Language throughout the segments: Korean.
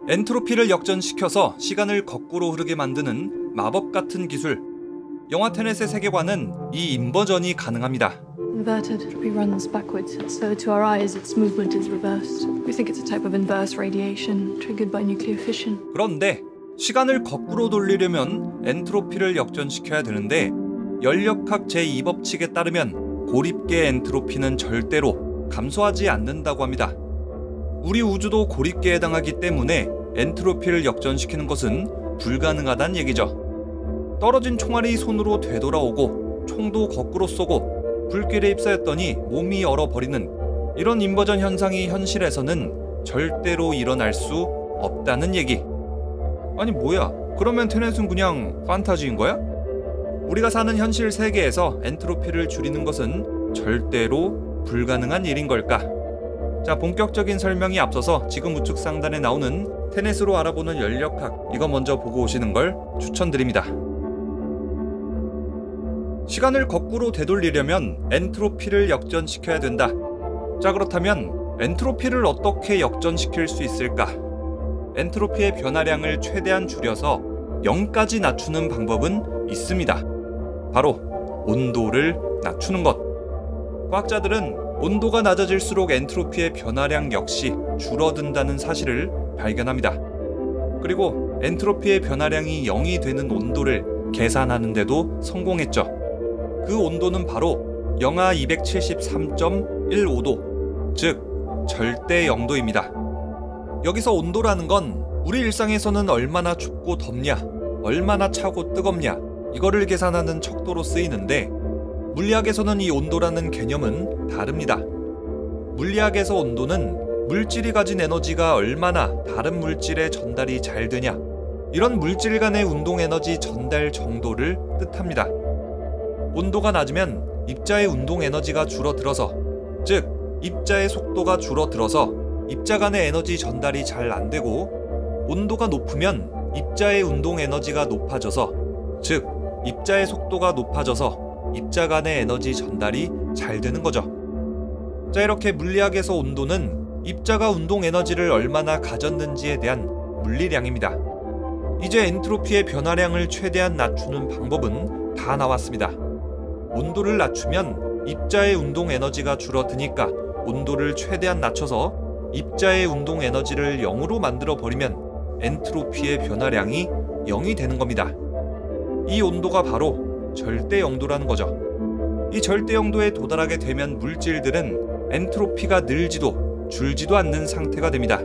엔트로피를 역전시켜서 시간을 거꾸로 흐르게 만드는 마법 같은 기술. 영화 테넷의 세계관은 이 인버전이 가능합니다. Inverted entropy runs backwards, so to our eyes its movement is reversed. We think it's a type of inverse radiation triggered by nuclear fission. 그런데 시간을 거꾸로 돌리려면 엔트로피를 역전시켜야 되는데 연력학 제2법칙에 따르면 고립계 엔트로피는 절대로 감소하지 않는다고 합니다. 우리 우주도 고립계에 해당하기 때문에 엔트로피를 역전시키는 것은 불가능하다는 얘기죠. 떨어진 총알이 손으로 되돌아오고 총도 거꾸로 쏘고 불길에 휩싸였더니 몸이 얼어버리는 이런 인버전 현상이 현실에서는 절대로 일어날 수 없다는 얘기. 아니 뭐야, 그러면 테넷은 그냥 판타지인 거야? 우리가 사는 현실 세계에서 엔트로피를 줄이는 것은 절대로 불가능한 일인 걸까? 자, 본격적인 설명이 앞서서 지금 우측 상단에 나오는 테넷으로 알아보는 연력학, 이거 먼저 보고 오시는 걸 추천드립니다. 시간을 거꾸로 되돌리려면 엔트로피를 역전시켜야 된다. 자, 그렇다면 엔트로피를 어떻게 역전시킬 수 있을까? 엔트로피의 변화량을 최대한 줄여서 0까지 낮추는 방법은 있습니다. 바로 온도를 낮추는 것. 과학자들은 온도가 낮아질수록 엔트로피의 변화량 역시 줄어든다는 사실을 발견합니다. 그리고 엔트로피의 변화량이 0이 되는 온도를 계산하는 데도 성공했죠. 그 온도는 바로 영하 273.15도, 즉 절대 영도입니다. 여기서 온도라는 건 우리 일상에서는 얼마나 춥고 덥냐, 얼마나 차고 뜨겁냐, 이거를 계산하는 척도로 쓰이는데 물리학에서는 이 온도라는 개념은 다릅니다. 물리학에서 온도는 물질이 가진 에너지가 얼마나 다른 물질에 전달이 잘 되냐, 이런 물질 간의 운동 에너지 전달 정도를 뜻합니다. 온도가 낮으면 입자의 운동 에너지가 줄어들어서, 즉 입자의 속도가 줄어들어서 입자 간의 에너지 전달이 잘 안 되고, 온도가 높으면 입자의 운동 에너지가 높아져서, 즉 입자의 속도가 높아져서 입자 간의 에너지 전달이 잘 되는 거죠. 자, 이렇게 물리학에서 온도는 입자가 운동 에너지를 얼마나 가졌는지에 대한 물리량입니다. 이제 엔트로피의 변화량을 최대한 낮추는 방법은 다 나왔습니다. 온도를 낮추면 입자의 운동 에너지가 줄어드니까 온도를 최대한 낮춰서 입자의 운동 에너지를 0으로 만들어 버리면 엔트로피의 변화량이 0이 되는 겁니다. 이 온도가 바로 절대 영도라는 거죠. 이 절대 영도에 도달하게 되면 물질들은 엔트로피가 늘지도 줄지도 않는 상태가 됩니다.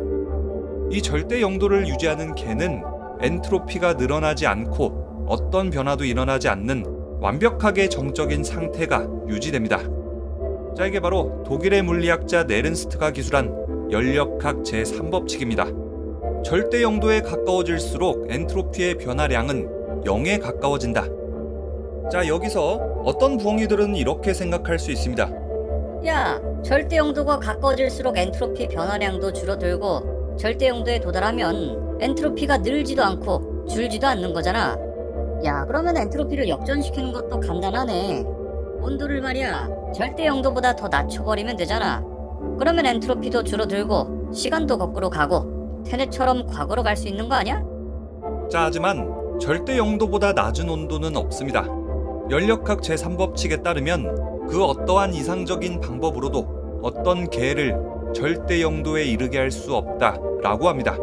이 절대 영도를 유지하는 개는 엔트로피가 늘어나지 않고 어떤 변화도 일어나지 않는 완벽하게 정적인 상태가 유지됩니다. 자, 이게 바로 독일의 물리학자 네른스트가 기술한 연력학 제3법칙입니다. 절대 영도에 가까워질수록 엔트로피의 변화량은 0에 가까워진다. 자, 여기서 어떤 부엉이들은 이렇게 생각할 수 있습니다. 야, 절대 영도가 가까워질수록 엔트로피 변화량도 줄어들고 절대 영도에 도달하면 엔트로피가 늘지도 않고 줄지도 않는 거잖아. 야, 그러면 엔트로피를 역전시키는 것도 간단하네. 온도를 말이야 절대 영도보다 더 낮춰버리면 되잖아. 그러면 엔트로피도 줄어들고 시간도 거꾸로 가고 테넷처럼 과거로 갈 수 있는 거 아니야? 자, 하지만 절대 영도보다 낮은 온도는 없습니다. 연력학 제3법칙에 따르면 그 어떠한 이상적인 방법으로도 어떤 개를 절대 영도에 이르게 할 수 없다라고 합니다.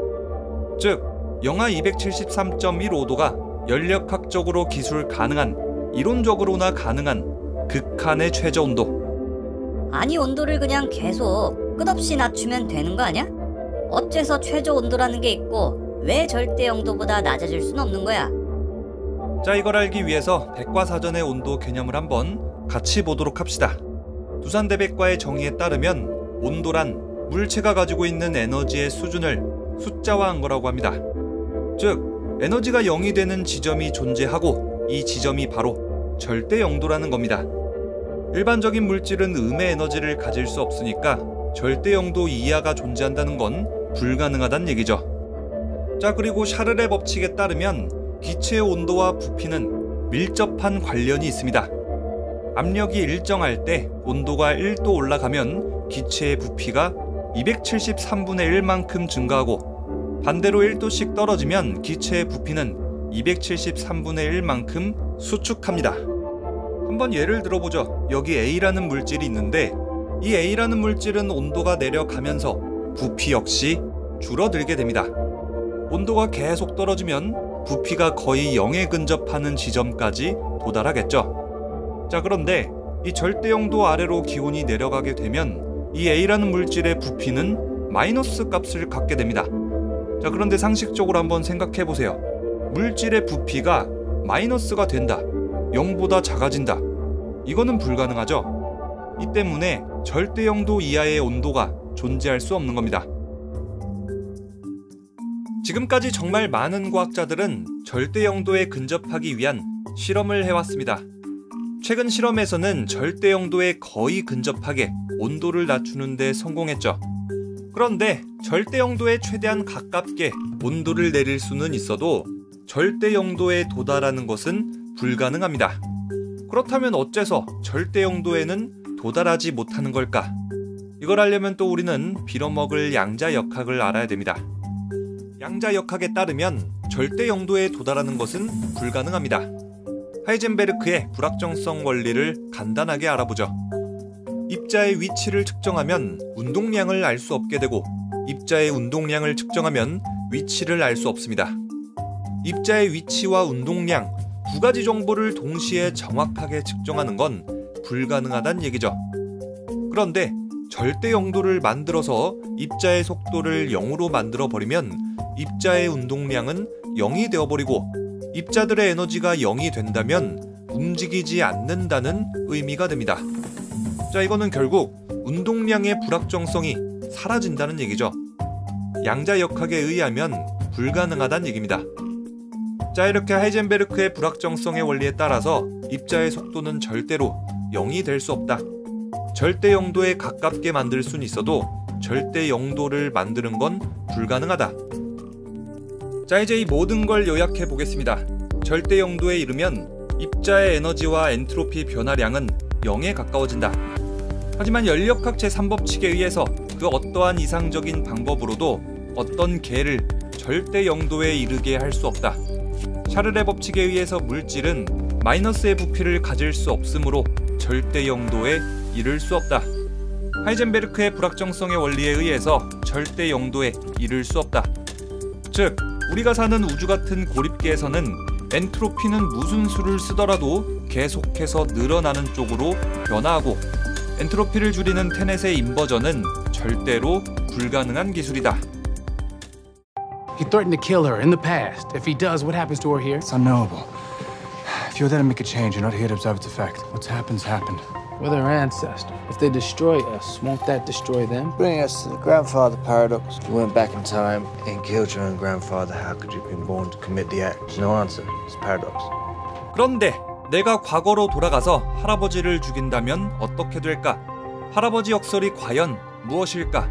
즉, 영하 273.15도가 연력학적으로 기술 가능한, 이론적으로나 가능한 극한의 최저 온도. 아니, 온도를 그냥 계속 끝없이 낮추면 되는 거 아니야? 어째서 최저 온도라는 게 있고 왜 절대 영도보다 낮아질 수는 없는 거야? 자, 이걸 알기 위해서 백과사전의 온도 개념을 한번 같이 보도록 합시다. 두산대백과의 정의에 따르면 온도란 물체가 가지고 있는 에너지의 수준을 숫자화한 거라고 합니다. 즉, 에너지가 0이 되는 지점이 존재하고 이 지점이 바로 절대 영도라는 겁니다. 일반적인 물질은 음의 에너지를 가질 수 없으니까 절대 영도 이하가 존재한다는 건 불가능하다는 얘기죠. 자, 그리고 샤를의 법칙에 따르면 기체의 온도와 부피는 밀접한 관련이 있습니다. 압력이 일정할 때 온도가 1도 올라가면 기체의 부피가 273분의 1만큼 증가하고 반대로 1도씩 떨어지면 기체의 부피는 273분의 1만큼 수축합니다. 한번 예를 들어보죠. 여기 A라는 물질이 있는데 이 A라는 물질은 온도가 내려가면서 부피 역시 줄어들게 됩니다. 온도가 계속 떨어지면 부피가 거의 0에 근접하는 지점까지 도달하겠죠. 자, 그런데 이 절대 영도 아래로 기온이 내려가게 되면 이 A라는 물질의 부피는 마이너스 값을 갖게 됩니다. 자, 그런데 상식적으로 한번 생각해 보세요. 물질의 부피가 마이너스가 된다, 0보다 작아진다. 이거는 불가능하죠. 이 때문에 절대 영도 이하의 온도가 존재할 수 없는 겁니다. 지금까지 정말 많은 과학자들은 절대 영도에 근접하기 위한 실험을 해왔습니다. 최근 실험에서는 절대 영도에 거의 근접하게 온도를 낮추는 데 성공했죠. 그런데 절대 영도에 최대한 가깝게 온도를 내릴 수는 있어도 절대 영도에 도달하는 것은 불가능합니다. 그렇다면 어째서 절대 영도에는 도달하지 못하는 걸까? 이걸 알려면 또 우리는 빌어먹을 양자역학을 알아야 됩니다. 양자역학에 따르면 절대 영도에 도달하는 것은 불가능합니다. 하이젠베르크의 불확정성 원리를 간단하게 알아보죠. 입자의 위치를 측정하면 운동량을 알 수 없게 되고 입자의 운동량을 측정하면 위치를 알 수 없습니다. 입자의 위치와 운동량 두 가지 정보를 동시에 정확하게 측정하는 건 불가능하다는 얘기죠. 그런데 절대 영도를 만들어서 입자의 속도를 0으로 만들어 버리면 입자의 운동량은 0이 되어버리고 입자들의 에너지가 0이 된다면 움직이지 않는다는 의미가 됩니다. 자, 이거는 결국 운동량의 불확정성이 사라진다는 얘기죠. 양자역학에 의하면 불가능하다는 얘기입니다. 자, 이렇게 하이젠베르크의 불확정성의 원리에 따라서 입자의 속도는 절대로 0이 될 수 없다. 절대 영도에 가깝게 만들 수는 있어도 절대 영도를 만드는 건 불가능하다. 자, 이제 이 모든 걸 요약해 보겠습니다. 절대 영도에 이르면 입자의 에너지와 엔트로피 변화량은 0에 가까워진다. 하지만 연력학 제3법칙에 의해서 그 어떠한 이상적인 방법으로도 어떤 개를 절대 영도에 이르게 할 수 없다. 샤를의 법칙에 의해서 물질은 마이너스의 부피를 가질 수 없으므로 절대 영도에 이를 수 없다. 하이젠베르크의 불확정성의 원리에 의해서 절대 영도에 이를 수 없다. 즉, 우리가 사는 우주 같은 고립계에서는 엔트로피는 무슨 수를 쓰더라도 계속해서 늘어나는 쪽으로 변화하고 엔트로피를 줄이는 테넷의 인버전은 절대로 불가능한 기술이다. He threatened to kill her in the past. If he does, what happens to her here? It's unknowable. If you're there to make a change, you're not here to observe its effect. What's happened's happened. We're their ancestor. If they destroy us, won't that destroy them? Bring us to the grandfather paradox. You went back in time and killed your own grandfather. How could you have been born to commit the act? No answer. It's paradox. 그런데 내가 과거로 돌아가서 할아버지를 죽인다면 어떻게 될까? 할아버지 역설이 과연 무엇일까?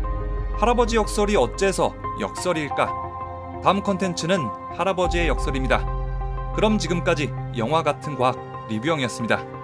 할아버지 역설이 어째서 역설일까? 다음 컨텐츠는 할아버지의 역설입니다. 그럼 지금까지 영화 같은 과학 리뷰형이었습니다.